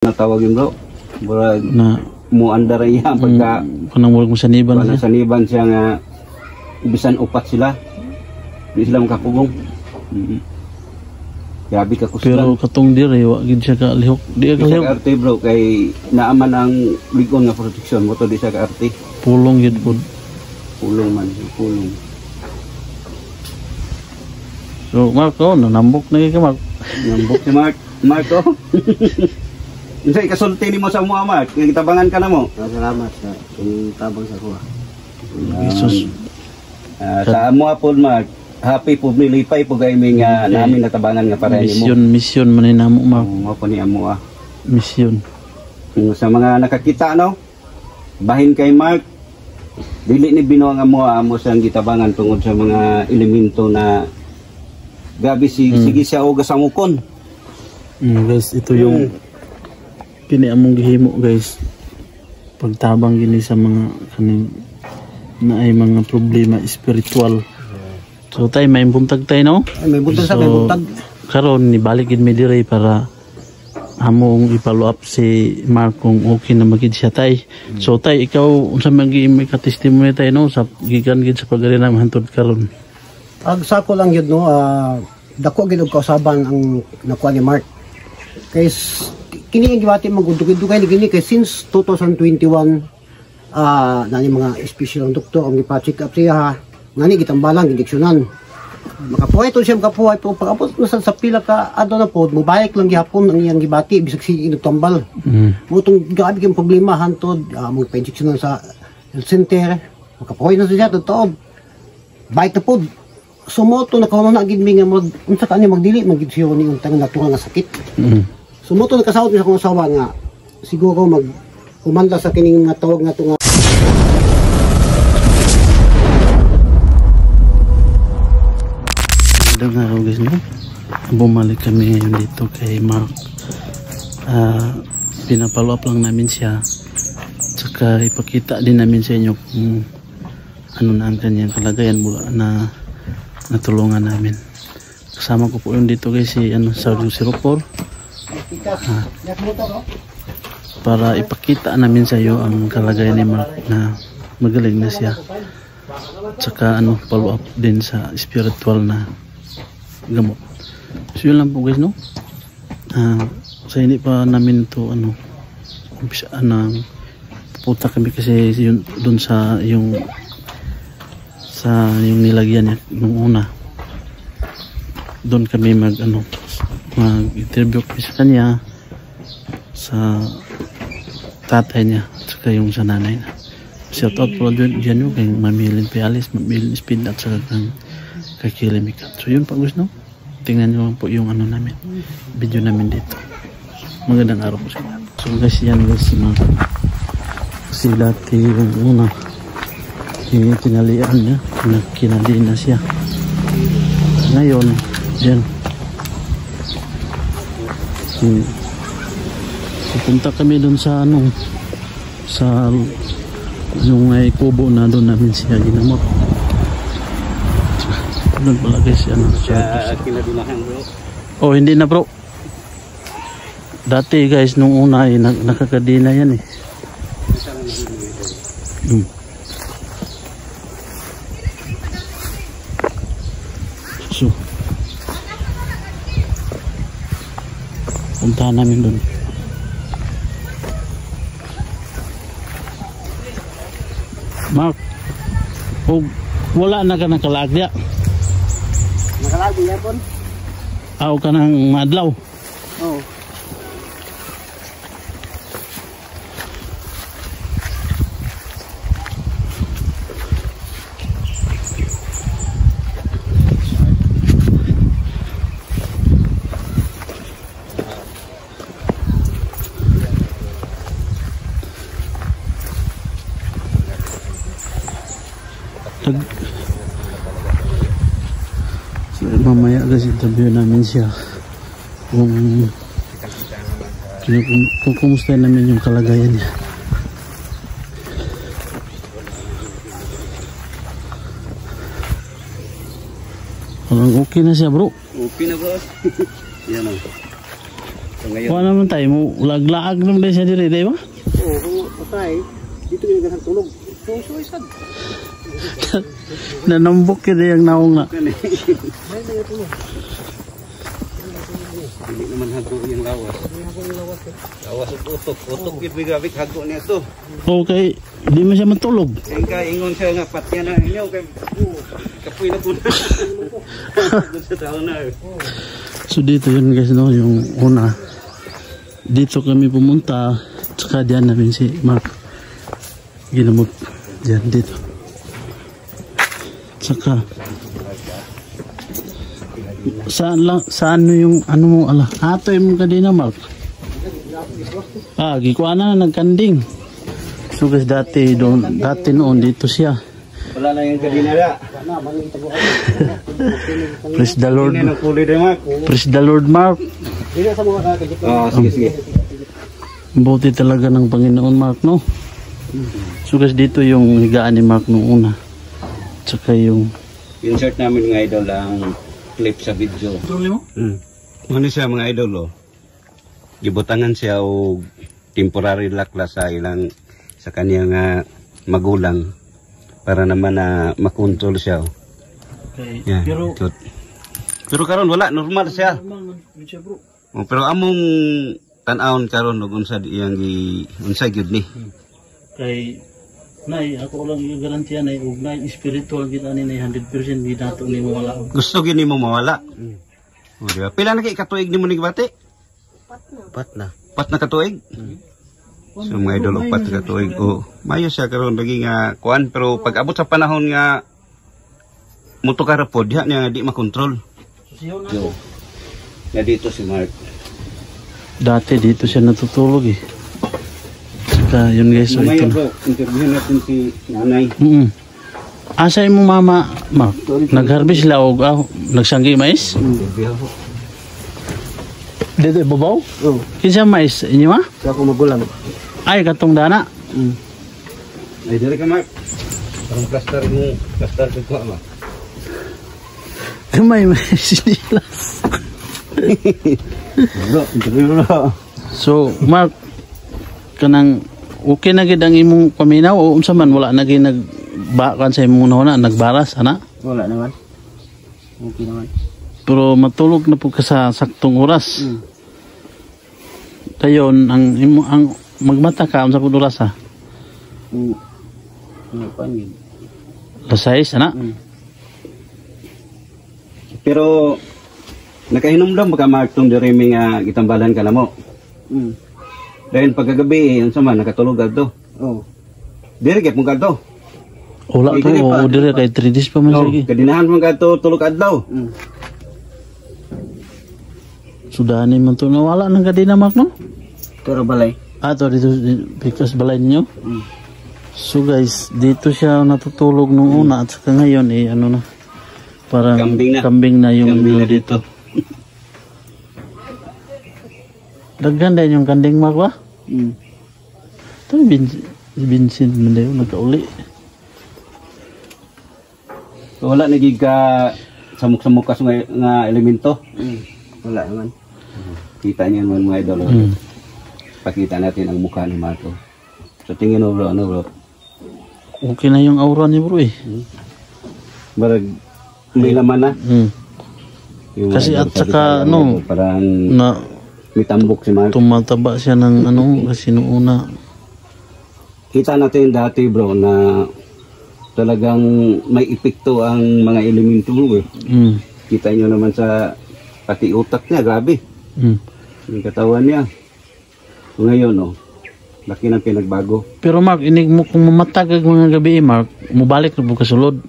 Natawag yun bro. Murag Na muanda rin yan pagka panamulog mo sa niban sa siya. niban siya nga bisan upat sila. Di sila makapugong. Grabe ka Pero kuslan. katong dire wa gid siya ka lihok. Di ka Di lihok. sa arte bro kay naaman ang ligon nga protection mo to di sa arte. Pulong gid pud. Pulong man, pulong. So Marco, nanambok na kay ka Mark. Nambok si Marco. Unsay kasulti nimo sa mga Mark? Kay gitabangan ka na mo. Salamat sa tabang sa kuha. Jesus. Sa amo pod Mark, happy po nilipay po kay mi nga namin natabangan nga para nimo. Mission man ni namo Mark. Mo po ni amo Mission. Sa mga nakakita no. Bahin kay Mark. Dili ni binuang amo sang gitabangan tungod sa mga elemento na gabi sige siya og samukon. Guys, ito yung kini among gihimo guys. Pagtabang gini sa mga kaning na ay mga problema spiritual. So tay may buntag tay no? Ay, may buntag sa may buntag. Karon ni balik gid mi dire para among i-follow up si Mark kung okay na magid siya tay. So tay ikaw unsa man gi may ka-testimony tay no sa gikan gid sa pagarinam hantod karon. Ag sako lang yun no, dako gid og kausaban ang nakuha ni Mark. Kay kini ang gibati magudugay ni gini kay since 2021 nani mga special ang doktor ang gipa-check up siya ngani gitambalang gidiksyonan. Makapuhay to siya makapuhay po pagapos na sa pila ka adto na pod mobayek lang gihapon ang iyang gibati bisag si inutambal. Mutong grabe yung problema hantod mo pa-injeksyonan sa health center. Makapuhay na siya totoo. Bayik na pod. Sumoto na kauna na gid mi nga unsa kani magdili magid siya ni untang natural nga sakit. Sumoto na kasawat mi sa akong asawa nga siguro mag kumanda sa kining nga tawag nga tunga. Magandang araw guys no. Bumalik kami ngayon dito kay Mark. Pinapalo up lang namin siya. Tsaka ipakita din namin sa inyo kung ano na ang kanyang kalagayan mula na natulungan namin. Kasama ko po yun dito guys si Sergio Siropor. Para ipakita namin sa iyo ang kalagayan ni Mark na magaling na siya. Tsaka follow up din sa spiritual na gamot. So yun lang po guys no. Sa hindi pa namin ito umpisa pupunta kami kasi yun doon sa yung nilagyan niya nung una. Doon kami mag-interview kami sa kanya, sa tatay niya, saka yung sa nanay niya. Shout out po dyan yung kay Mamilin Pialis, Mamilin Speed at saka kay Kilimikat. So yun pa gusto no? Tingnan nyo lang po yung namin, video namin dito. Magandang araw po sa inyo. So guys, yan guys, kasi dati yung una yung tinalian niya, kinali na siya. Ngayon, yan. Pupunta kami doon sa sa yung ay kubo na doon namin siya ginamot. Doon pala guys, Kinadilahan bro. Oh, hindi na bro. Dati guys, nung una nakakadina yan eh. So, puntahan namin doon. Mark, wala na ka ng kalagya. Nakalagya pon? Aw ka ng madlaw. Oo. So, mamaya guys interview namin siya kung kumusta namin yung kalagayan niya. Okay na siya bro. Okay na bro. Yan o. So ngayon, Kuha naman tayo mo, lag-laag naman tayo siya diri, di ba? Oo, patay. Dito yung ganang tulog. So, isad. Nanambok yun yung naong na. hindi naman hago yung lawas. Lawas at utok. Utok yun bigabik hago niya to. Okay, di mo siya matulog. Kaya ka, ingon siya nga patya na inyo. Kapoy na po na. Doon sa tao na. So dito yun guys, no, yung una. Dito kami pumunta, tsaka diyan namin si Mark ginamot. Diyan, dito. Tsaka saan yung ano mo, ala, ato yung kadina Mark. Gikuha na, nagkanding. So guys, dati noon dito siya. Wala na yung kadina na. Praise the Lord. Hindi na kulay na Mark. Praise the Lord, Mark. Sige. Buti talaga ng Panginoon, Mark, no? So guys, dito yung higaan ni Mark nung una. Tsaka yung insert namin mga idol ang clip sa video. tuloy mo? Ano siya mga idol, oh. Gibutangan siya o temporary lakla sa kaniyang magulang para naman na makontrol siya. Oh. Okay. Yeah, pero karon wala, normal siya. Bro. Oh, pero among tan-awon karon ug unsa iyang unsa gyud ni. Kay nay ako lang yung garantiya nay ug nay spiritual kita ni 100% di nato ni mawala. Gusto gyud nimo mawala. Oh, diba? Pila na kay katuig nimo ni bati? Pat na katuig? So mga idol, pat na katuig. Oh, mayo siya karon lagi nga kuan, pero pag abot sa panahon nga muto ka rapod diha niya di makontrol. Yo. Na dito si Mark. Dati dito siya natutulog eh. Saka yun guys, so ito Ngayon na. bro, interview natin si nanay. Asa mo mama, Mark? Nag-harvest sila o nagsanggi mais? Interview ako. Dito ibabaw? Oo. Kinsa mais inyo ma? Sa ako magulang. Ay katong dana. Ay dili ka Mark. Parang plaster ko ama. Kamay mais nilas. Bro, interview bro. So, Mark, kanang okay na gid ang imong paminaw o unsa man wala na gid nagbakan sa imong una nagbaras ana? Wala naman. Okay naman. Pero matulog na po ka sa saktong oras. Kayon ang magmata ka unsa pud oras ha? Ano pa yun? Alas 6 ana? Pero nakahinomdom baka Mark tong dirimi nga gitambalan ka na mo. Dahil pagkagabi unsa man nakatulog adto. Oo. Diri gyud mo kadto. Wala to o dire kay 3 days pa man sige. Kadinahan mo kadto tulog adlaw. Sudani man to nawala nang kadina Mark no? Pero balay. Ato dito because balay ninyo. So guys, dito siya natutulog nung una at saka ngayon ano na. Parang kambing na yung Kambing na dito. Daghan din yung kanding Mark ba? Ito Vincent man dayo nagkauli. Wala nagig ka samok-samok ka nga elemento. Wala naman. Kita niyo naman mga idol. Pakita natin ang mukha ni Marco. So tingin mo bro, ano bro? Okay na yung aura ni bro eh. Barag may laman na. Yung Kasi idol, at saka ano, parang na may tambok si Marco. tumataba siya ng ano kasi noong una. Kita natin dati bro na talagang may epekto ang mga elemento mo eh. Kita nyo naman sa pati utak niya, grabe. Yung katawan niya. So ngayon, oh, laki ng pinagbago. Pero Mark, inig mo kung mamatagag mga gabi Mark, mubalik na po kasulod.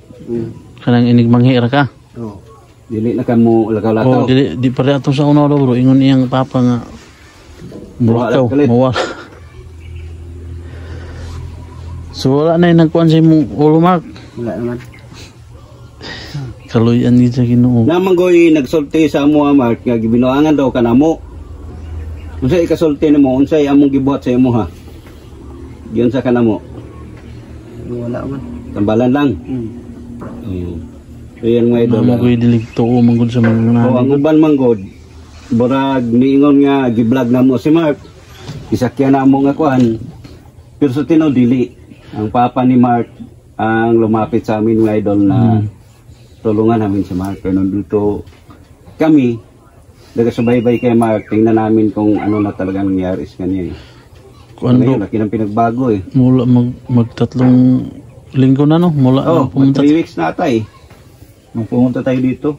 Kanang inig manghira ka. Oo. Dili na ka mo lakaw-lakaw. O, di pa rin atong sa una bro, ingon iyang papa nga mulakaw, Mawala kalit. mawala. So wala na yung nagkuhan sa imong ulo Mark. Wala naman. Kaluyan gid sa Ginoo. Namanggoy nagsulti sa amo Mark nga gibinuangan daw kanamo. Unsay ikasulti nimo? Unsay among gibuhat sa imo ha? Diyon sa kanamo. Wala man. Tambalan lang. So yan mga idol. Mamagoy diligto o manggod sa mga So ang nanay. uban manggod Borag niingon nga gi-vlog na mo si Mark. Isakyan na mo nga kuan. Pero sa tino dili. Ang papa ni Mark ang lumapit sa amin mga idol na tulungan namin si Mark. Pero nandito kami nagasubaybay kay Mark. Tingnan namin kung ano na talaga nangyari sa kanya. Kuan Ngayon, bro, laki ng pinagbago eh. mula magtatlong linggo na no, mula Oh, pumunta. 3 weeks na tay. Nung pumunta tayo dito.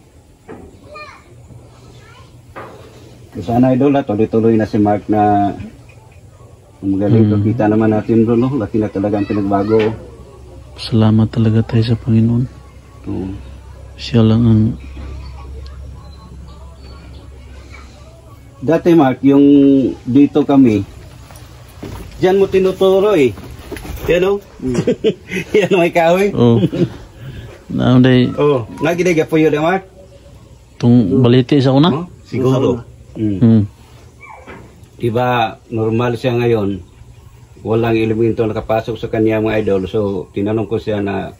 Sana idol na, tuloy-tuloy na si Mark na magaling. Kita naman natin bro, no? Laki na talaga ang pinagbago. Salamat talaga tayo sa Panginoon. Oo. Siya lang ang Dati Mark, yung dito kami, diyan mo tinuturo eh. Yan o? Yan o ikaw eh. oh. Naunday Oo. Naginig po yun Mark? tung baliti sa una. Oh, siguro. Diba, normal siya ngayon. Walang elemento nakapasok sa kanya mga idol. So, tinanong ko siya na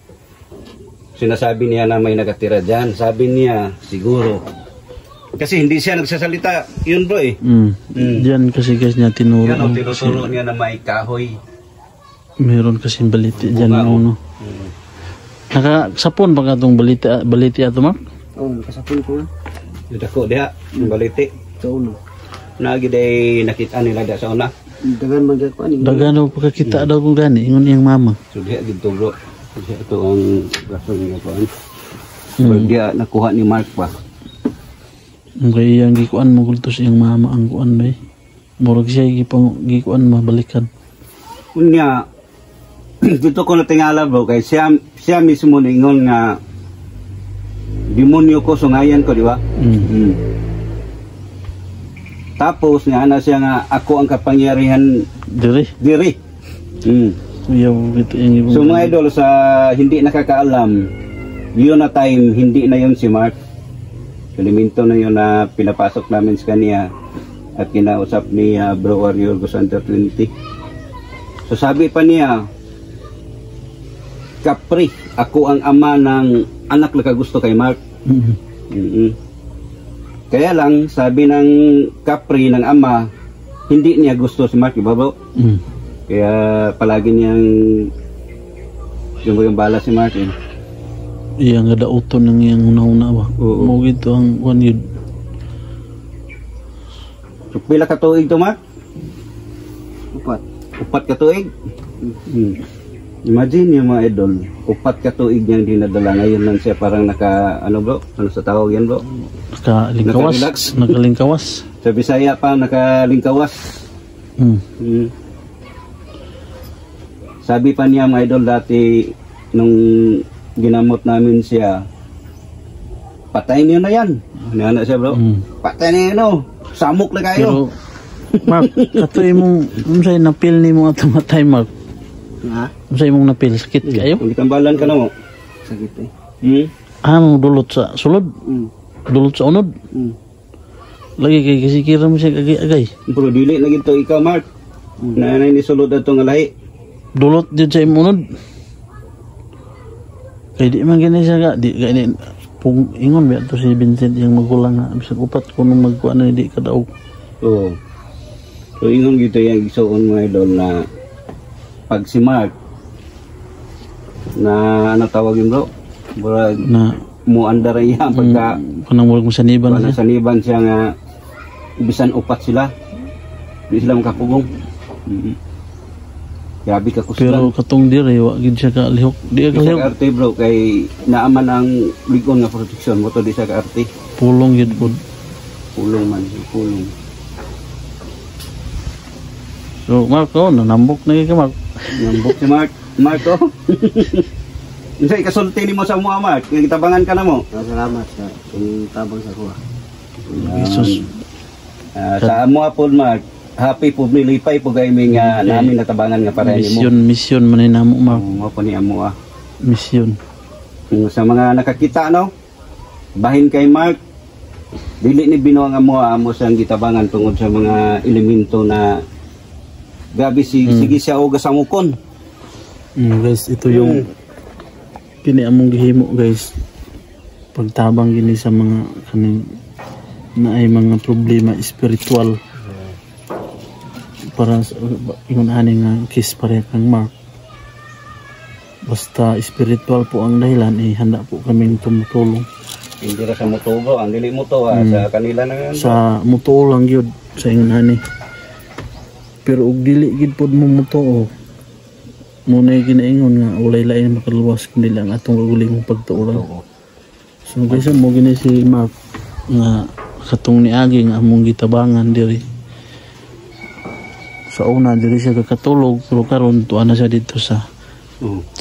sinasabi niya na may nagatira dyan. Sabi niya, siguro. Kasi hindi siya nagsasalita. Yun bro eh. Diyan kasi guys niya tinuro. Yan o, kasi tinuturo niya na may kahoy. meron kasing baliti diyan Oo. uno. Nakasapon ba katong baliti ato Mark? Oo, nakasapon ko nga. Yung dako diha, yung baliti. Sa uno. Nagiday nakita nila da sa una. Dagan man dyan ko ani. Dagano pagkakita daw kung gani ingon iyang mama. So diha dito bro. Diha ito ang gaso niya ko. So diha nakuha ni Mark pa. Kay iyang gikuan mo kultos iyang mama ang kuan bay. Murag siya gikuan mabalikan. Kunya dito ko natingala bro kay siya mismo ningon nga demonyo ko sungayan ko di ba? Tapos nga ana siya nga ako ang kapangyarihan diri. Kuya gitu yung So mga idol sa hindi nakakaalam, yun na time hindi na yun si Mark. Elemento na yun na pinapasok namin sa kanya at kinausap ni Bro Warrior Gusanta 20. So sabi pa niya, Kapri, ako ang ama ng anak na kagusto kay Mark. Kaya lang, sabi ng Kapri ng ama, hindi niya gusto si Mark, iba bro? Kaya palagi niyang yung bala si Mark. Iya nga dauton ng iyang una-una ba? Oo. Mo gito ang kuan yun. So, pila ka tuig to Mark? Upat ka tuig? Imagine yung mga idol, upat ka tuig niyang dinadala. Ngayon lang siya parang naka, ano bro? Ano sa tawag yan bro? Nakalingkawas. Nakarelax. Nakalingkawas. Sa Bisaya pa, nakalingkawas. Sabi pa niya mga idol dati, nung ginamot namin siya, patayin niyo na yan. Ano siya bro? Patayin niyo no. Samok na kayo. Pero, Mark, katoy mong, unsay napil ni mo at matay Mark? Ha? Unsay mong napil? Sakit kayo? Kung itambalan ka na mo. Sakit eh. Ano dulot sa sulod? Dulot sa unod? Lagi kay kasikiran mo siya agay-agay. Pero dili na ginto ikaw Mark. Nanay ni sulod ato nga lahi. Dulot din sa imunod. Kay di man gani siya ga, di gani pung ingon ba to si Vincent yung magulang nga bisag upat kuno magkuan na di kadaog. Oo. So ingon gito yung isuon mga idol na pag si Mark na ano tawag yun bro? Murag Na muandar niya pagka kanang murag masaniban wala siya. sa niban siya nga bisan upat sila. Di sila makapugong. Yabi ka Pero kuslan. katong diri wa gid siya ka lihok. Di ka Di sa lihok. kaarte bro kay naaman ang ligon nga proteksyon mo to di sa kaarte. Pulong gid pud. Pulong man, pulong. So Marco, nanambok na ka Mark. Nambok si Mark. Marco. Isa ikasulti ni mo sa mga Mark. Nagitabangan ka na mo. Salamat sa tabang sa kuha. Jesus. Sa amo po Mark. Happy po nilipay po gaming namin natabangan nga para ni mo. Mission man ni namo Mark. Mo po ni amo Mission. Sa mga nakakita no. Bahin kay Mark. Dili ni Bino nga amo sang gitabangan tungod sa mga elemento na gabi sige siya o gasamukon. Guys, ito yung kini among gihimo guys. Pagtabang gini sa mga kaning na ay mga problema espiritual para ingon ani nga case pareha kang Mark. Basta espiritual po ang dahilan, handa po kaming tumutulong. Hindi ra sa motubo, ang dili mo to sa kanila na yan. Sa mutuo lang yun sa ingon ani. Pero og dili gid pod mo mutuo, muna ginaingon nga walay lain makaluwas kundi lang atong kagulingong pagtuo. So guys, mo gini si Mark nga katong niagi nga among gitabangan diri. Sa una diri siya kakatulog pero karon tuwa na siya dito sa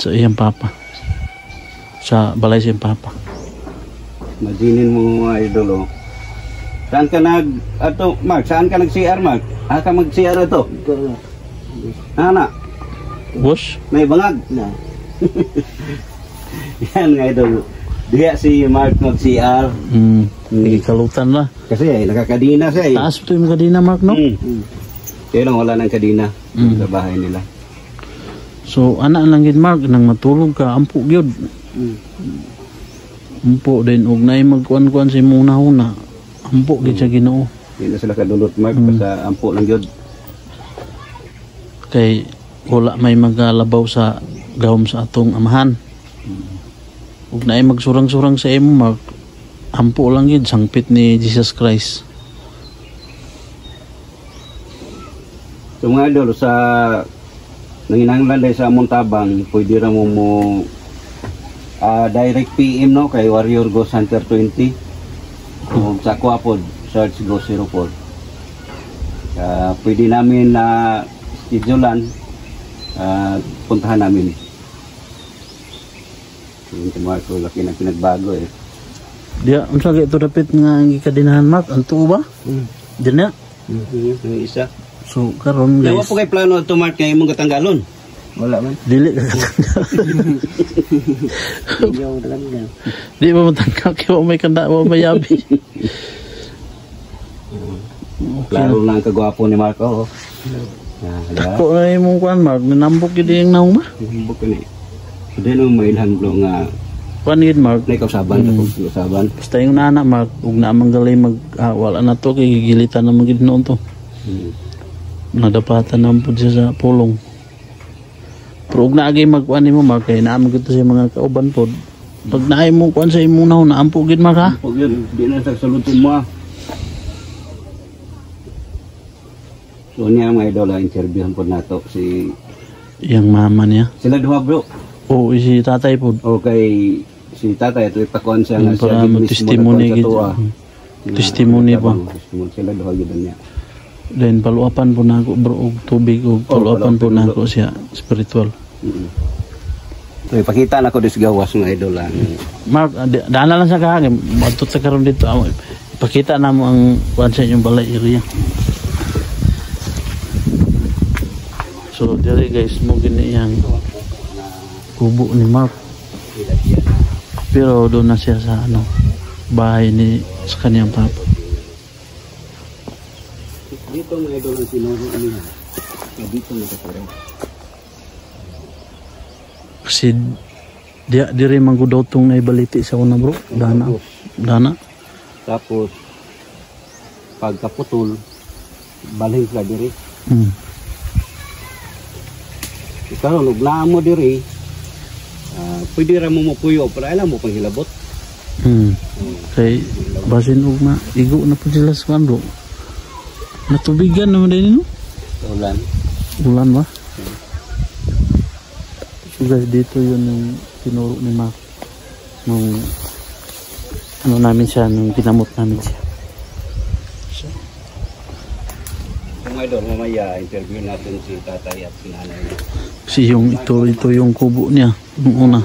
iyang papa. Sa balay sa iyang papa. Imaginin mo mga idol. Saan ka Mark, saan ka nag-CR, Mark? Ka mag-CR ito? Ana? Boss? May bangag? Na. Yan nga idol. Diya si Mark mag-CR. Kalutan na. Kasi nakakadina siya. Taas ito yung kadina, Mark, no? Kaya lang wala ng kadina sa bahay nila. So, anak lang yun, Mark, nang matulog ka, ampo yun. Ampo din, huwag na yung magkuhan-kuhan sa muna-huna. Ampo yun siya Ginoo. Hindi na sila kadulot, Mark, basta ampo lang yun. Kay wala may magalabaw sa gawom sa atong amahan. Huwag na yung magsurang-surang sa imo, Mark. Ampo lang yun, sangpit ni Jesus Christ. So mga idol, sa nanginahanglan dahil sa Montabang, pwede ra mo direct PM no kay Warrior Ghost Hunter 20 o sa Kuapod search Ghost 04. Pwede namin schedulean, puntahan namin. Yung Marco, laki na pinagbago eh. Diya, ang sagay ito dapit nga ang ikadinahan, Mark, ang tuo ba? Diyan na? Yung isa. So, karon guys. Nawa po kay plano ito, Mark, ngayon mong katanggalon? Wala man. Dili ka katanggal. Di ba matanggal? Kaya may kanda, may yabi. Klaro na ang kagwapo ni Marco. Ako na yung mong kuhan, Mark. Minambok yun yung naong ba? Minambok yun eh. Hindi nung may ilhangglo nga. Kuhan yun, Mark. May kausaban. Basta yung nana, Mark. Huwag na amang galay wala na to. Kaya gigilitan na magiging noon to. Nadapatan naman po siya sa pulong. Pero huwag na agay magkuhan mo, Mark. Kaya naamag ito sa mga kauban po. Pag naay mo kuhan sa imo na, naampugin, Mark, ha? Huwag yun. Hindi na salutin mo, ha? So niya mga idol, interviewhan po nato si... Yang mama niya? Sila duha, bro. Oo, si tatay po. Okay, si tatay, ito ipakuan siya nga siya. Para testimony gitu. Testimony pa. Sila duha gito niya. Then paluapan po na ako, bro, og tubig, og paluapan po na ako siya, spiritual. So ipakita na ko dis gawas mga idol lang. Mark, daan na lang sa kahagim. Matot sa karon dito. Ipakita na mo ang kuhan sa inyong balay area. So, diri guys, mo gini yang kubo ni Mark. Pero doon na siya sa bahay ni sa kaniyang papa. Dito mga idol ang sinuro niya. Dito nakatira. Kasi diri manggudotong na ibaliti sa una, bro. Dana. Tapos pagkaputol balhin sila diri. Ikaw, nuglaan mo diri, pwede rin mo puyo, pero alam mo pang hilabot. Kay basin og na, igo na po sila sa kando. Natubigan naman din, no? Ulan. Ulan ba? So guys, dito yun yung tinuro ni Mark. Nung namin siya, nung ginamot namin siya. Kung idol, mamaya interview natin si tatay at si nanay niya. Kasi yung ito yung kubo niya nung una.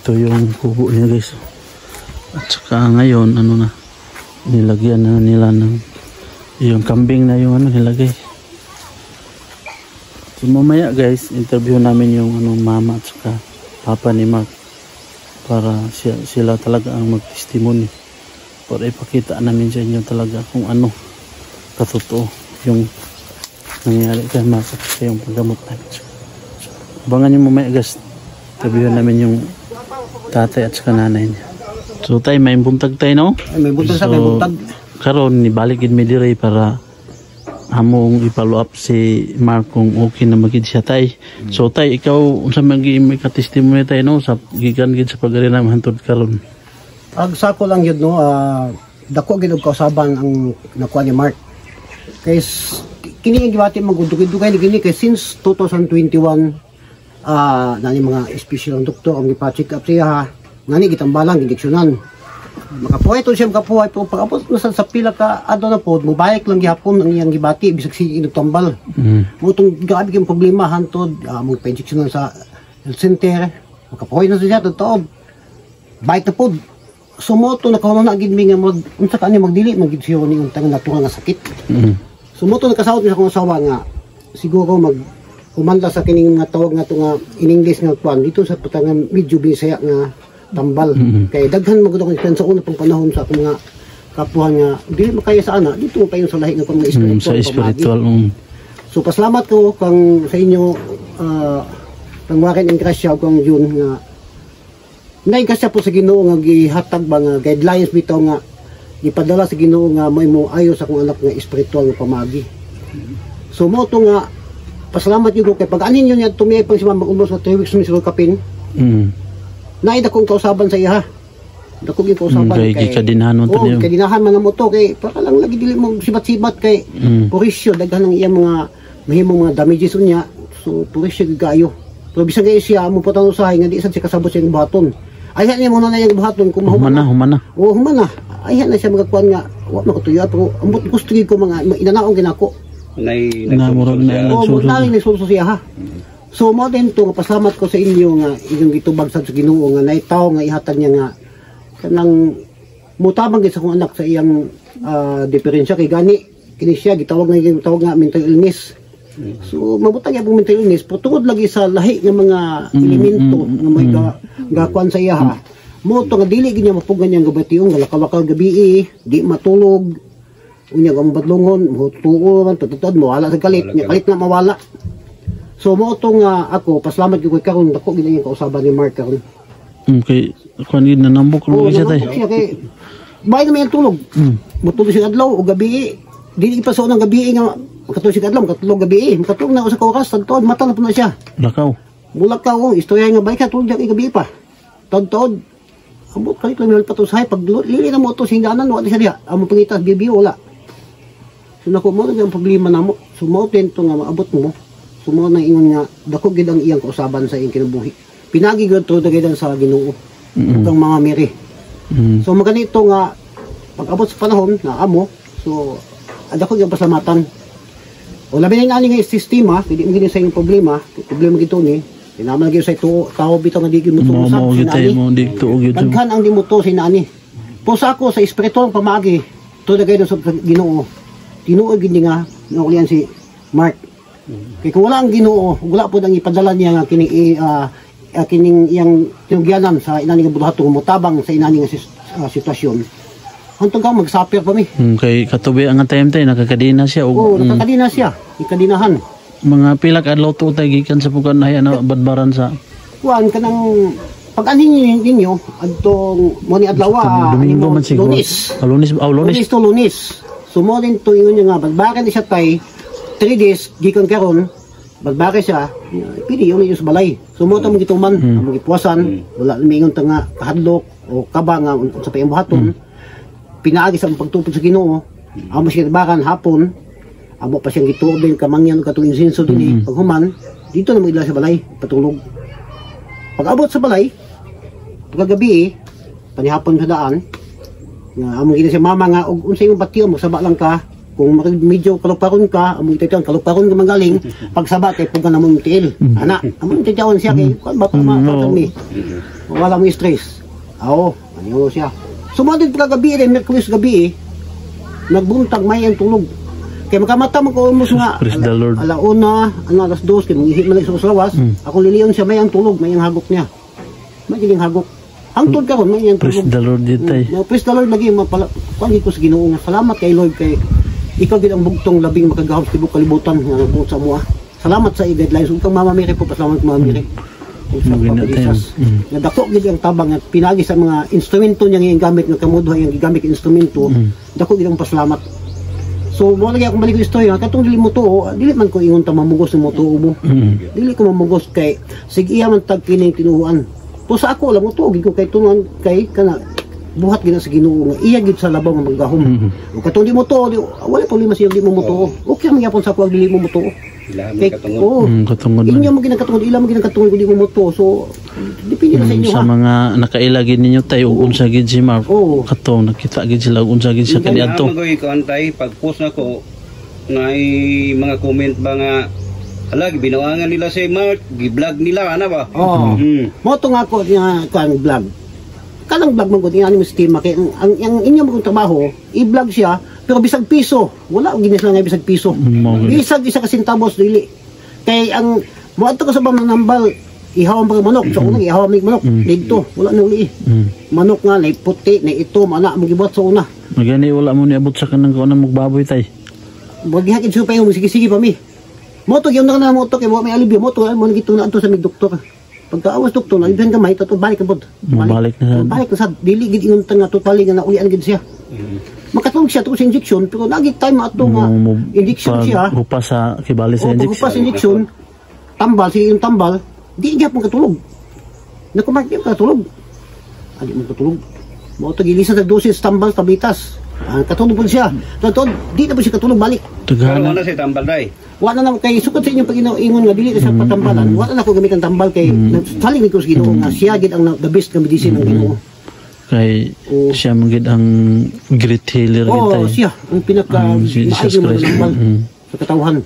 Ito yung kubo niya, guys. At saka ngayon nilagyan na nila ng yung kambing na yung nilagay. So mamaya, guys, interview namin yung mama at saka papa ni Mark para sila talaga ang mag-testimony. Para ipakita namin sa inyo talaga kung ano katotoo yung nangyari kay Mark sa yung paggamot namin. So, abangan nyo mamaya, guys. Tabihan namin yung tatay at saka nanay niya. So tay, may buntag tayo, no? Ay, may buntag sa may buntag. Karon nibaligid mi dire para among i-follow up si Mark kung okay na magid siya tay. So tay, ikaw unsa man gi may ka-testimony tay, no, sa gikan gid sa pagari na hantod karon? Ag sako lang yun, no, dako gid og kausaban ang nakuha ni Mark. Kay kini ang gibati magudugay-dugay gini kay since 2021 nani mga special ang doktor ang gipa-check up siya, nani gitambalang gidiksyonan. Makapuhay to siya, makapuhay po. Pag-apos na sa pila ka, na po, mubayek lang gihapon ang iyang gibati, bisag sige inagtambal. Mutong grabe yung problema, hantod, mga pa-injection sa health center, makapuhay na siya, totoo. Bayek na po. Sumoto, nakawalan na agad nga, unsa ka niya magdili, magid siya ni untang natural nga sakit. Sumoto, nakasawat niya akong asawa nga, siguro kumanda sa kining nga tawag nga ito nga, in English nga kwan, dito sa patangan medyo bisaya nga, tambal. Kaya daghan magud akong sa una pang panahon sa akong mga kapwa nga dili makaya sa ana dito pa yung sa lahi nga pang spiritual. Sa spiritual. So pasalamat ko kang sa inyo kang wakin ang grasya kang June nga nay kasya po sa Ginoo nga gihatag ba nga guidelines bitaw nga gipadala sa Ginoo nga may mo ayo sa akong anak nga spiritual nga pamagi. So mo to nga pasalamat gyud ko kay pag anin niya tumiyay pang si mama almost 3 weeks ni sila kapin. Naay dakong kausaban sa iya. Dakong yung kausaban kay kadinahan mo to niyo. Kadinahan man mo to kay para lang lagi dili mo sibat-sibat kay purisyo daghan ang iyang mga mahimong mga damages unya. So purisyo gayo. Pero bisan kay siya mo patang usahay nga di sad siya kasabot sa buhaton. Ayhan niya muna na yung buhaton kung humana. Oh, humana. Ayhan na siya magakuan nga wa makatuya pero ambot gusto ko mga inanaong ginako. Nay namurag na nagsulso siya ha. So mo din to pasalamat ko sa inyo nga inyong gitubag sa Ginoo nga naitaw nga ihatag niya nga kanang mutabang gid sa akong anak sa iyang diferensya kay gani kini siya gitawag nga mental illness. So mabutang gyud mental illness pero tungod lagi sa lahi nga mga elemento nga may gakuan sa iya ha. Mo to nga dili gid niya mapugan yang gabationg galakawakal gabi di matulog unya ang badlongon mo tuon tutod mo wala sa kalit nya kalit na mawala. So mo tong ako pasalamat gyud karon dako gid yung kausaban ni Mark karon. Okay, kuan gid nanambok ro siya tay. Okay. Bay na may tulog. Mutulog siya adlaw o gabi. Dili pa sa unang gabi nga katulog siya adlaw, katulog gabi. Katulog na usa ka oras tantod mata na puno siya. Lakaw. Mulakaw istorya nga bay ka tulog gyud gabi pa. Tantod. Ambot kalit lang pa to sa pag lili na mo to singganan wa siya diha. Amo pangitas bibi wala. So nako mo ang problema namo. Sumoten to nga maabot mo. Sumo na ingon nga dako gid ang iyang kausaban sa iyang kinabuhi. Pinagi gid to dagidan sa Ginoo. Ang mga miri. So maganito nga pag-abot sa panahon na amo, so dako gyud pasalamatan. O labi na ani nga sistema, dili mo gid sa iyong problema gid ni. Tinaman gyud sa tao bitaw nga di gyud mo tumusab sinani. Daghan ang di mo to sinani. Po sa ako sa espiritual pamagi to dagidan sa Ginoo. Tinuod gid nga naulian si Mark. Kaya kung wala ang Ginoo, wala po nang ipadala niya nga kining iyang tinugyanan sa inani nga buhaton mutabang sa inani nga sitwasyon. Hantong ka magsapir pa mi. Kay katubi ang time tay nakakadina siya og nakakadina siya, ikadinahan. Mga pila ka adlaw to tay gikan sa pugan ay badbaran sa kuan kanang pag-anin ninyo adtong mo ni adlaw Domingo man siguro. Lunes. So mo din to ingon nga badbaran siya tay 3 days gikan karon bagbake siya pili yung sa balay sumoto mo gituman mo gipuasan wala mingon ta nga kahadlok o kaba nga sa payong buhaton pinaagi sa pagtupod sa Ginoo amo siya bakan hapon amo pa siyang gituod din kamangyan katong insenso dinhi paghuman dito na mo ila sa balay patulog pag-abot sa balay paggabi panihapon sa daan nga amo gina si mama nga og unsay imong batiyo mo saba lang ka. Kung medyo kaluparon ka, amoy tayo kaluparon ka magaling, pagsaba kay puga na mong tiil. Anak, amoy tayo siya kay bata mi. Wala mo stress. Oo, ano siya. Sumadid paggabi rin, Merkulis gabi, nagbuntag may ang tulog. Kaya makamata mo ko umus nga, alauna, alas 2, kaya manghihit man sa lawas, ako liliyon siya may ang tulog, may ang hagok niya. May giling hagok. Ang tod karon may ang tulog. Praise the Lord ditay. Praise the Lord lagi, mapalagi ko sa Ginoo nga. Salamat kay Lord kay ikaw gid ang bugtong labing makagahom sa tibok kalibutan nga nagbuot sa mua. Salamat sa i-guidelines ug kang Mama Mary po pasalamat Mama Mary. sa Maganda tayo. pabilisas. Nadako gid ang tabang at pinagi sa mga instrumento niya nga gamit nga kamuduha yung gigamit instrumento. Dako gid ang pasalamat. So mo lagi akong balik istorya katong dili mo tuo, dili man ko ingon ta mamugos mo tuo mo. Dili ko mamugos kay sige iya man tag kining tinuhuan. To sa ako lang mo tuo gid ko kay tunan kay kana buhat gid sa Ginoo nga iya gid sa labaw nga maggahom. O katong di mo tuo, wala problema siya di mo tuo. Okay man gyapon sa ako dili mo tuo. Ilahan Kay katungod. Katungod inyo man. mo ginakatungod, ila mo ginakatungod kung di mo muto. So depende na sa inyo Sa ha. mga nakailagin ninyo tayo ug unsa gid si Mark. Oo. Kato nakita gid sila ug unsa gid sa kaniadto. Magoy ko antay pag-post nako na mga comment ba nga ala gibinawangan nila si Mark, gi-vlog nila ana ba? Oo. Mo to nga ko nga kan vlog. Kanang vlog man gud ani mo estima kay ang inyo mo trabaho, i-vlog siya pero bisag piso, wala og ginis lang nga bisag piso. Bisag isa ka centavos dili. Kay ang mo adto ka sa nambal ihawan pa manok, so unang ihawan mig manok dito, wala nang li. Manok nga nay puti, nay itom ana mo gibuhat sa una. Magani wala mo niabot sa kanang kuan magbaboy tay. Wag gihakid sa payo mo sige pa mi. Mo to gyud na mo to kay mo may alibyo mo to mo nagituna adto sa mig doktor. Pagkaawas doktor, nalibyan gamay to balik kabod. Balik na. Balik na sa dili gid ingon nga totally nga naulian gid siya. Makatulog siya to sa injection pero lagi time ato nga injection siya. Hupas sa kibali sa Pag injection. sa injection, tambal sige yung tambal, di gyapon katulog. Nakumak di katulog. Adi mo katulog. Mo to gilisan sa dosis tambal tablitas. Katulog po siya. Katulog, di na po siya katulog balik. Pero Tagana. ano si tambal day? Wala na kay sukot sa inyong pag-ingon nga dili na sa patambalan. Wala na ko gamit ang tambal kay saling ko sa Ginoo nga siya gid ang the best nga medicine ng Ginoo. Kay siya magid ang great healer gid Oo, tay. siya ang pinaka Si Jesus maayo Christ. tambal sa katawhan.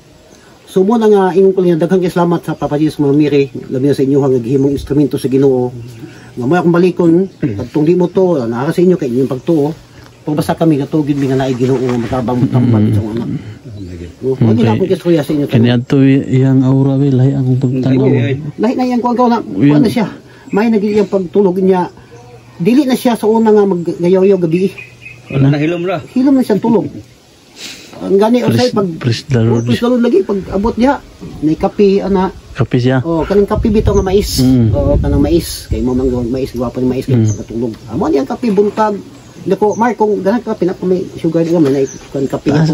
So mo na nga ingon ko niya daghang salamat sa Papa Jesus mga miri, labi na sa inyo nga gihimong instrumento sa Ginoo. Nga mo akong balikon, pagtung di mo to, naa sa inyo kay inyong pagtuo. Pabasa kami natugid mi nga naay Ginoo nga matabang tambal sa una. Wag na akong kiskuya sa inyo. Kaniadto iyang aura we lahi ang pagtanaw. Lahi na yang kuang na, kuan na siya. May nagiyang pagtulog niya. Dili na siya sa una nga maggayaw-yaw gabi. Wala na hilom ra. Hilom na siyang tulog. Ang gani usay pag Praise the Lord. Praise the Lord lagi pag abot niya. May kape ana. Kapi siya. Oh, kanang kape bitaw nga mais. Oh, kanang mais. Kay mo mang mais, gwapo ni mais kay pagkatulog. Amo niyang kape buntag. Nako, Mark, kung ganang kape na kung may sugar nga man ay kan kape na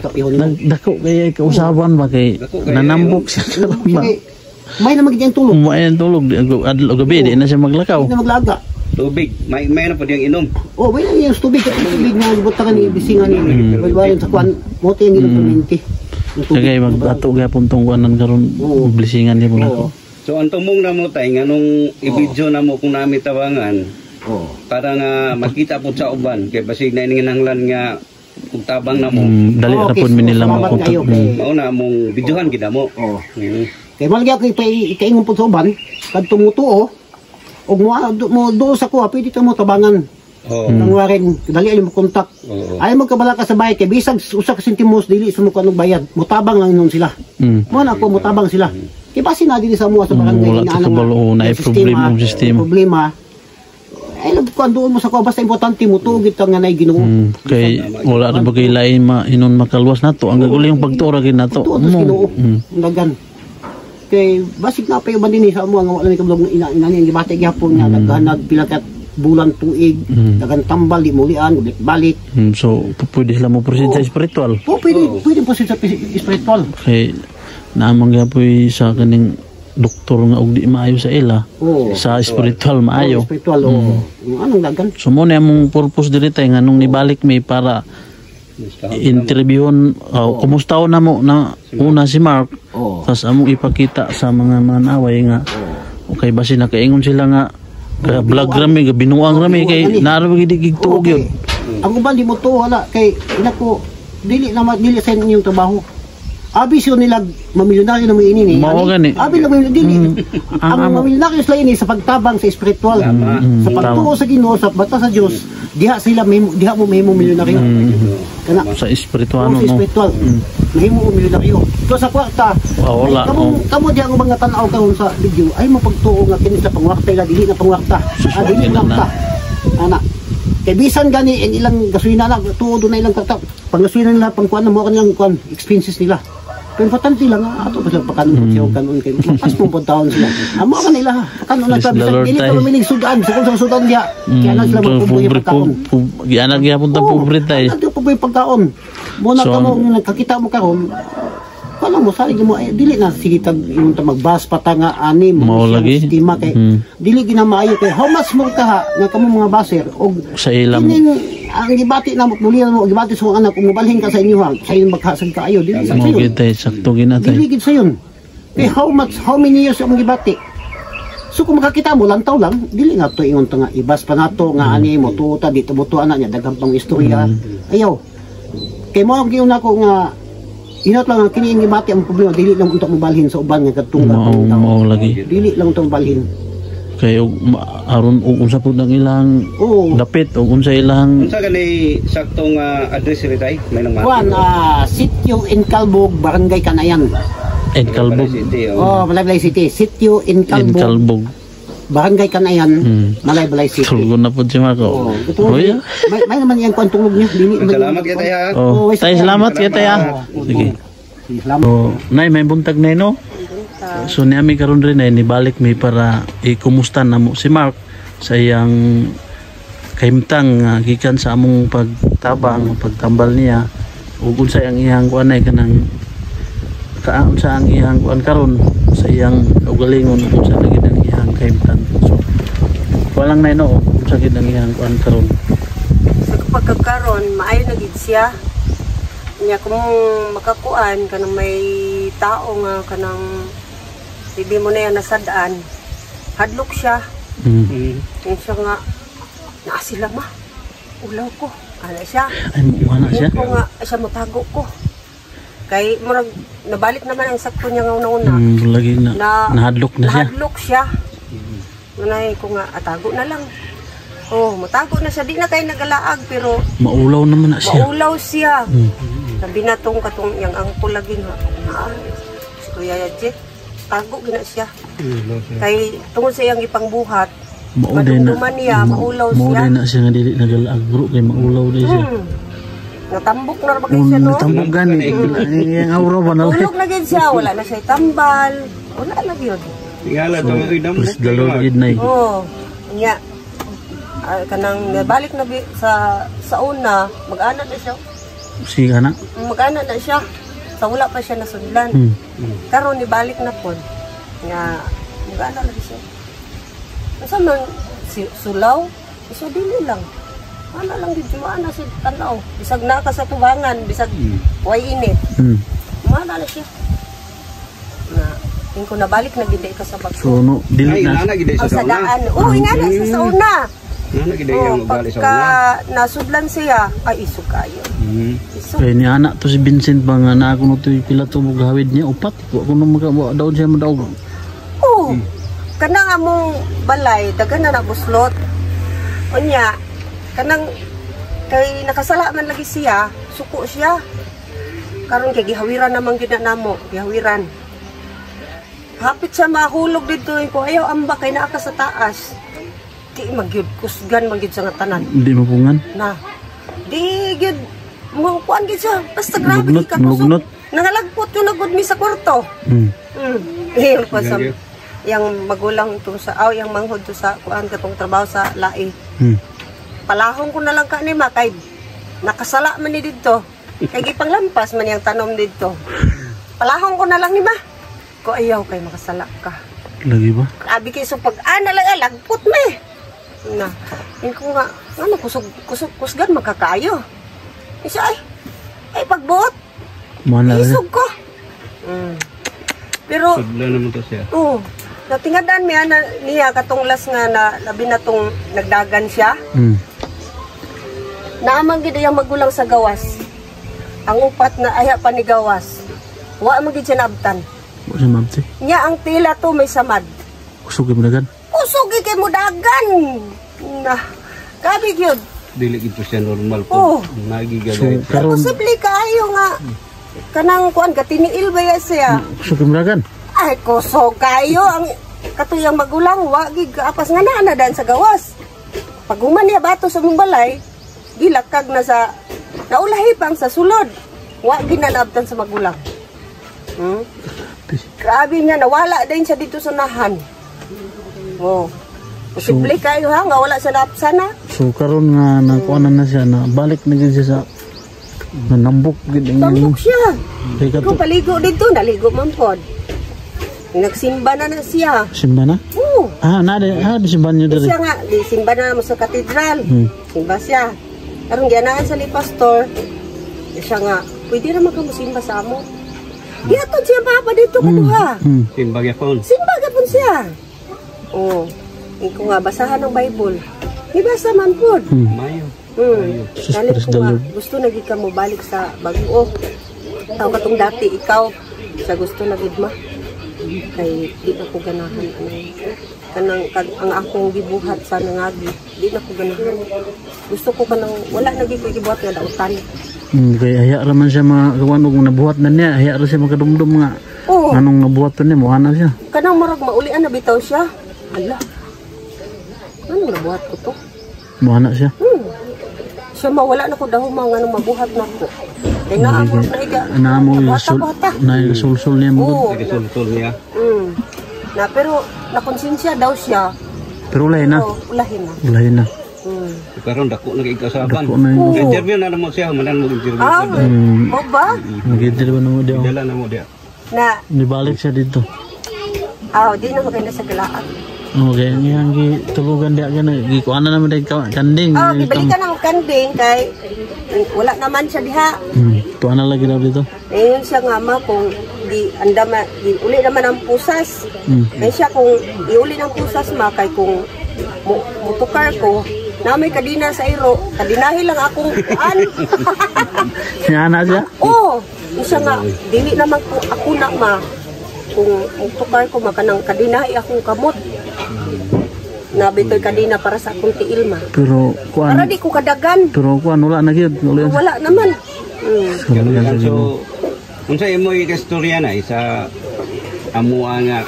kape ho nimo. Dako kay kausaban ba kay nanambok siya karon ba. May na magiging tulog. Umayan tulog adlaw gabi di na siya maglakaw. Hindi na maglaga. Tubig, may na po diyang inom. Oh, may na yung tubig nga gibutangan ni bisingan ni. Pagwayon sa kwan, mo tay ngilang perminti. Kaya mag-ato gyapon tong kuanan karon blisingan niya muna ko. So ang tumong na mo tay nganong i-video na mo kung nami tawangan. Para nga makita po sa uban kay basig na iningananglan nga kung tabang na mo. Dali ra pud mi nila mo kontak. Mao na mong videohan gid mo. Kay malagi ako ikaingon po sa uban, kad tumutuo og mo do sa kuha pwede ka mo tabangan. Nang warin dali ay mo kontak. Ay magkabala ka sa bahay kay bisag usa ka sentimos dili sa mo kanong bayad. Mutabang lang nun sila. Mo na ako mutabang sila. Kay basi na dili sa mo sa barangay na na problema ng sistema. Problema. Ay kung doon mo sa kuha basta importante mo tugid ka nga nay Ginoo. Kay wala ra bagay lain inon makalwas nato ang gaguli yung pagtura gid nato. Ginoo. Dagan. Kay basig na pa yung bandini sa mo nga wala ni kablog ina ni gibati gyapon nga naghanag pila ka bulan tuig dagan tambal di mulian balik. So pwede sila mo proceed sa spiritual. Pwede po sa spiritual. Kay naamang gyapon sa kaning doktor nga og di maayo sa ila. Sa spiritual maayo. Spiritual anong dagan. So mo na mong purpose diri tay nganong nibalik may para interviewon kumusta na mo na una si Mark tas among ipakita sa mga manaway nga okay basi nakaingon sila nga vlog rami binuang rami kay naara gid gigtuog yun. Ang uban di mo to wala kay inako dili sa inyong trabaho. Abi siyo nila mamilyonaryo na may ini ni. Mao gani. Abi lang dili. Ang mamilyonaryo sila ini sa pagtabang sa spiritual. Sa pagtuo sa Ginoo sa bata sa Dios, diha mo mahimo milyonaryo. Kana sa spiritual no. Sa spiritual. Mahimo milyonaryo. So sa kwarta. Wala. Kamo diha ang mga tan-aw karon sa video ay mo pagtuo nga kini sa pangwakta ila dili na pangwakta. Dili na pangwakta. Ana. Kay bisan gani ang ilang gasolina na tuod na ilang panggasolina nila pangkuan na mo kanilang kuan expenses nila. Pero importante lang, ato pa sila pakanon siya o kanon kayo. Mapas po po taon sila. Amo ka nila, pakanon lang Praise the sabi. Lord, Dili tay. ka lumilig sudan, sa sudan niya. Kaya na sila magpubuhay pagkaon. Gianak gyapon ta pobre tay. Ano po yung pagkaon? Muna So, ka mo, nagkakita mo karon. Kala mo, sabi mo, dili na, sige tag, yung magbas pa ta nga, anim, Mao lagi. sistema kay, dili ginamaayo kay, how much mo ka, nga kamo mga baser, og, Sa ilam. ang gibati na mo, mulihan mo, gibati sa mga anak, kung mabalhin ka sa inyo, ha, sa inyo maghasag ka ayo, dili sa Mo yun. gitay sakto ginatay. Dili gid sa yun. Kay, how many years ang gibati? So kung makakita mo, lantaw lang, dili nga to ingon ta nga, ibas pa nato, nga ani mo, tuta, dito mo to anak niya, dagang pang istorya, ayaw. Kay mo ang giyon ako nga, inot lang ang kini ang gibati ang problema, dili lang untuk mabalhin sa uban nga katunggal Mao ng tao. mao lagi. Dili lang untuk mabalhin. Kay aron og unsa pud ang ilang Oo. dapit og unsa ilang Unsa gani saktong address ri tay? May nang Juan, Sitio in Calbog, Barangay Canayan. Kalbog Oh, Malaybalay City. Sitio in in Calbog, Kalbog. Barangay Canayan, Malaybalay City. Tulgo na pud si Marco. Oh, ito, Oh, yeah. may naman yan kung tulog niya. Dili, Salamat kay tay ha. Oh, tay salamat kay tay ah. Sige. Salamat. So, nay may buntag nay no. So niami karon rin ay nibalik mi para ikumusta namo si Mark sa iyang kahimtang gikan sa among pagtabang, pagtambal niya ug unsa ang iyang kuan ay kanang kaon sa ang iyang kuan karon sa iyang ugalingon ug unsa lagi ang iyang kahimtang. So walang nay no unsa gid ang iyang kuan karon. Sa pagkakaroon, maayo na gid siya. Nya kung makakuan kanang may tao nga kanang bibi mo na yan nasadaan, hadlok siya. Yung siya nga, naa sila ma, ulaw ko. Ano siya? Ay wala siya. Ko nga, siya matago ko. Kay murag nabalik naman ang sakto niya nga una-una. Lagi na nahadlok na siya. Nahadlok siya. Nanay ko nga, atago na lang. Oh, matago na siya. Di na kayo nagalaag, pero Maulaw naman na siya. maulaw siya. Sabi na tong katong yung angko lagi nga. Si Kuya Yadje, tago gina siya. Kay tungod sa iyang ipangbuhat, Mauday na. madumduman niya, maulaw siya. Mauday na siya nga dili nagalaag bro kay maulaw na siya. Natambok na ba kayo siya, no? Natambok gani. Ang aura ba na lang. Tulog na gid siya, wala na siya tambal. Wala na gyud. Tingala to ang idam. Praise the Lord gid nay. Oo. Nya kanang nabalik na sa una, mag-ana na siya. Siga na. Mag-ana na siya. Sa wala pa siya nasudlan. Karon nibalik na pod. Nga mag-ana na siya. Asa man sulaw? So dili lang. Ana lang gid ana si tanaw. Bisag na ka sa tubangan, bisag way init. Mana na siya. Na ko nabalik na gid ka sa bagso. So no dili Ay na. nana gid Ang sa una. sadaan. Oh, ingana siya sa una. Nana gid ang ugali sa Pagka una. nasudlan siya, ay isog kayo. Isog. Kay ni anak to si Vincent ba nga na ako no to pila to mo gawid niya upat ko no magawa daw siya madaog. Oh. Kanang among balay dagan na nabuslot. Unya, kanang kay nakasala man lagi siya, suko siya. Karon kay gihawiran naman gid na namo, gihawiran. Hapit siya mahulog dito ko ayaw amba kay naa ka sa taas. Di magyud kusgan man gid sa nga tanan. Hindi mo pungan. Na. Di gyud mo kuan gid siya. Basta grabe Lugnot, ka kusog. lugnot. Nangalagpot yung nagod mi sa kwarto. Yung pa sa yang magulang to sa yang manghod to sa kuan katong trabaho sa lai. Palahong ko na lang kanima kay nakasala man ni didto. Kay gipanglampas man yang tanom didto. Palahong ko na lang ni ma. Ko ayaw kay makasala ka. Lagi ba? Abi kay so pag ana lang lagpot me. Na. Ko nga ano kusgan magkakayo. Isa ay pagbuot. Mana Isog ko. Pero Sudlan naman to siya. oh, natingadan niya katong las nga na labi na tong nagdagan siya. Naamang gid yang magulang sa gawas. Ang upat na aya pa ni gawas. Wa man gid siya naabtan. Wa siya mabti. Nya ang tila to may samad. Kusog mo dagan. Kusog kay mo dagan. Na, kabi gyud. Dili gid to siya normal Oh. po. Nagigagay. So karon Posible kaayo nga kanang kuan katiniil ba ya siya? kusog mo dagan. Ay kusog kayo ang katuyang magulang wa gid kaapas nga na dan sa gawas. Pag human niya bato sa mong balay, gilakag na sa naulahi pang sa sulod. Wa ginalabtan sa magulang. Hmm? Grabe niya, nawala din siya dito sa nahan. Oh. Posible kayo ha, nga wala sa sana. So karon nga nakuanan na siya na balik na gid siya sa nanambok gid ang Tambok siya. Kay Kung paligo dito, naligo man pod. Nagsimba na siya. simba na? Oo. Di simba niyo diri. Siya nga, di simba na mo sa katedral. Hmm. Simba siya. Karong gianaan sa ni pastor, siya nga, pwede ra magkamusimba sa amo. Giaton siya papa dito kaduha. Simba gyapon. Simba gapon siya. Oh. Iko nga basahan ng Bible. Ibasa man pod. Mayo. Dali ko nga, gusto na gid ka mo balik sa Baguo. Taw katong dati ikaw sa gusto na gid ma. Kay di na ko ganahan ang akong gibuhat sa nangagi. Di na ko ganahan. Gusto ko kanang wala na gid ko gibuhat nga dautan. Kaya haya raman siya mga gawan og nabuhat na niya, haya ra siya makadumdum nga. Oo. Anong nabuhat to niya, mukha na siya. Kanang murag maulian na bitaw siya. Hala. Anong nabuhat ko to? Mukha na siya. Siya mawala na ko daw mga nang mabuhat na ko. Kaya naamo na iga. Naamo Bata-bata. yung sul-sul niya mo. Oo. Nagasul-sul niya. Na pero nakonsensya daw siya. Pero ulay na. Oo, ulahin na. Ulay na. Karon dako nagikasaban. Dako na yun. Interview na mo siya, manan mo interview. O ba? Nag-interview ba na mo diyo? Dala na mo dia. Na, Nibalik siya dito. di na maganda sa galaan. Okay, nga tulugan dia gana gikuan na naman dai kanding. Ibalikan ang kanding kay wala naman siya diha. Tuana lagi daw dito. Ayun siya nga ma kung di andama di uli naman ang pusas. Kaya siya kung iuli ng pusas ma kay kung mutukar ko na may kadina sa iro, kadinahi lang akong kuan. Yana siya? Oo, siya nga dili naman ko ako na ma kung mutukar ko makanang kadinahi akong kamot. Nabitoy kadina para sa akong tiil ma. Pero kuan. Para di ko kadagan. Pero kuan wala na gyud. Wala naman. So, unsa imo istorya na isa amo nga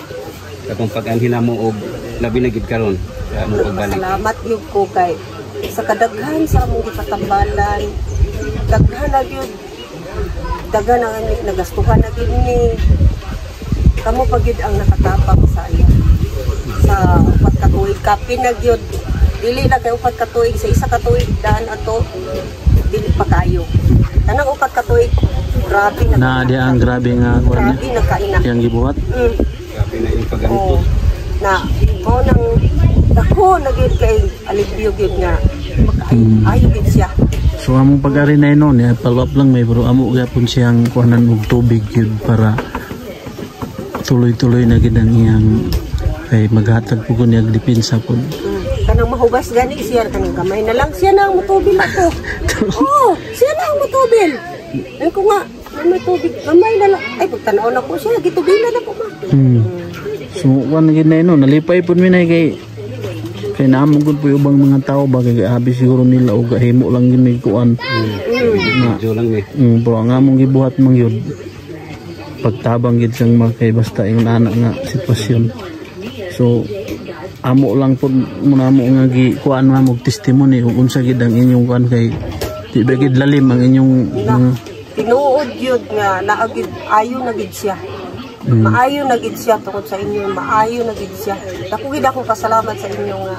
katong pag-anhin mo og labi na gid karon sa amo pagbalik. Salamat gyud ko kay sa kadaghan sa among gipatambalan. Daghan na gyud. Daghan ang nagastuhan na gyud ni. Kamo pa gyud ang nakatapang sa iya. Sa upat ka tuig kapin na gyud. Dili na kay upat ka tuig sa isa ka tuig daan ato dili pa kayo. Kanang upat ka tuig grabe na dia ang grabe nga kuan grabe nakaina. Yang gibuhat. Grabe na yung pagantos. Na mo nang dako na gyud kay alibyo gyud nga ayo gyud siya. So among pag-ari na inon, follow up lang may bro amo gyapon siyang kuanan og tubig gyud para tuloy-tuloy na gid ang iyang kay maghatag po niya depensa po. Kanang mahubas gani siya kanang kamay na lang siya na ang motobil ako. Oh, siya na ang motobil. Ay ko nga may tubig kamay na lang. Ay pagtanaw na ko siya gitubilan na ko ma. So wan gid na inon, nalipay pud mi na kay naamong gud po ubang mga tao ba kay abi siguro nila og himo lang gid may kuan. Medyo lang ni. Pero ang among gibuhat man yun pagtabang gid sang kay basta ingon ana nga sitwasyon. So amo lang pud muna mo nga gi kuan mo testimony kung unsa gid ang inyong kuan kay di ba gid lalim ang inyong tinuod yun nga naagid ayo na gid siya. Maayo na gid siya tungod sa inyo, maayo na gid siya. Dako gid akong pasalamat sa inyo nga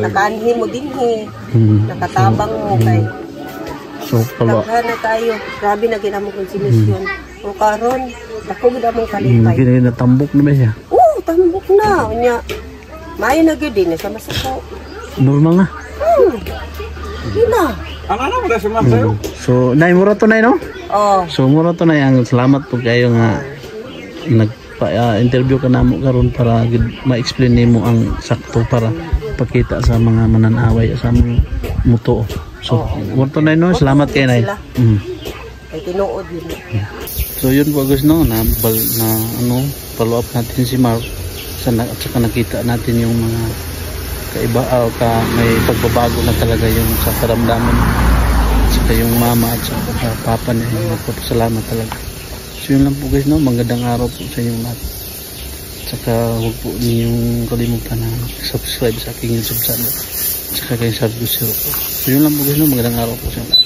nakaanhi mo dinhi, nakatabang mo kay so pala na tayo. Grabe na gid among konsimisyon. O karon dako gid among kalipay. gid na tambok na ba siya? Oo, tambok na unya. Maayo na gid din sa masako. Normal na. Ina. Ano mo si Marcelo? So nay mura to nay no? Oh. So mura to nay ang salamat po kayo nga nagpa-interview ka namo karon para ma-explain nimo ang sakto para pakita sa mga mananaway sa among muto. So mura to nay no, salamat kay nay. Kay tinuod yun. So yun po guys no, na ano, follow up natin si Mark at saka nakita natin yung mga kaiba may pagbabago na talaga yung sa karamdaman at saka yung mama at saka papa niya yung nagpapasalamat talaga. So yun lang po guys no, magandang araw po sa inyong lahat at saka huwag po ninyong kalimutan na subscribe sa aking YouTube channel at saka kay Sardo Zero po. So yun lang po guys no, magandang araw po sa inyong lahat.